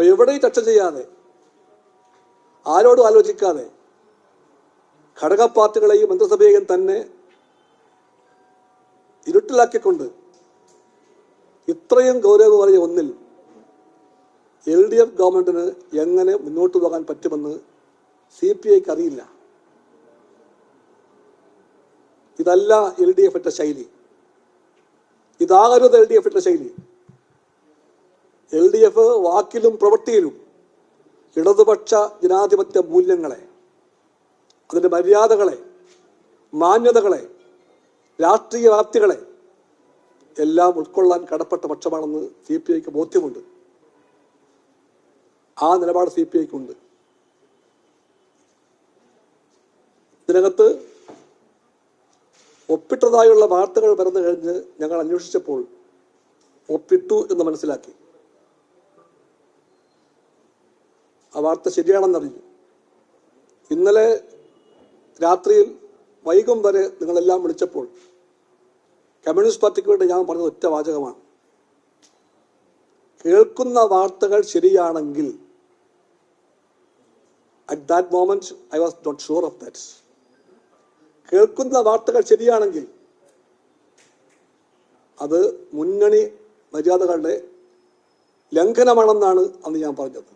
അപ്പൊ എവിടെയും ചർച്ച ചെയ്യാതെ, ആരോടും ആലോചിക്കാതെ ഘടക പാർട്ടികളെയും മന്ത്രിസഭയെയും തന്നെ ഇരുട്ടിലാക്കിക്കൊണ്ട് ഇത്രയും ഗൗരവമേറിയ ഒന്നിൽ LDF ഗവൺമെന്റിന് എങ്ങനെ മുന്നോട്ട് പോകാൻ പറ്റുമെന്ന് CPIക്ക് അറിയില്ല. ഇതല്ല LDFിന്റെ ശൈലി, ഇതാകരുത് LDFിന്റെ ശൈലി. LDF വാക്കിലും പ്രവൃത്തിയിലും ഇടതുപക്ഷ ജനാധിപത്യ മൂല്യങ്ങളെ, അതിൻ്റെ മര്യാദകളെ, മാന്യതകളെ, രാഷ്ട്രീയ വ്യാപ്തികളെ എല്ലാം ഉൾക്കൊള്ളാൻ കടപ്പെട്ട പക്ഷമാണെന്ന് CPIക്ക് ബോധ്യമുണ്ട്. ആ നിലപാട് CPIക്കുണ്ട്. ഇതിനകത്ത് ഒപ്പിട്ടതായുള്ള വാർത്തകൾ വരുന്നു കഴിഞ്ഞ് ഞങ്ങൾ അന്വേഷിച്ചപ്പോൾ ഒപ്പിട്ടു എന്ന് മനസ്സിലാക്കി. ആ വാർത്ത ശരിയാണെന്നറിഞ്ഞു. ഇന്നലെ രാത്രിയിൽ വൈകും വരെ നിങ്ങളെല്ലാം വിളിച്ചപ്പോൾ കമ്മ്യൂണിസ്റ്റ് പാർട്ടിക്ക് വേണ്ടി ഞാൻ പറഞ്ഞത് ഒറ്റ വാചകമാണ്: കേൾക്കുന്ന വാർത്തകൾ ശരിയാണെങ്കിൽ, at that moment I was not sure of that, കേൾക്കുന്ന വാർത്തകൾ ശരിയാണെങ്കിൽ അത് മുന്നണി മര്യാദകളുടെ ലംഘനമാണെന്നാണ് അന്ന് ഞാൻ പറഞ്ഞത്.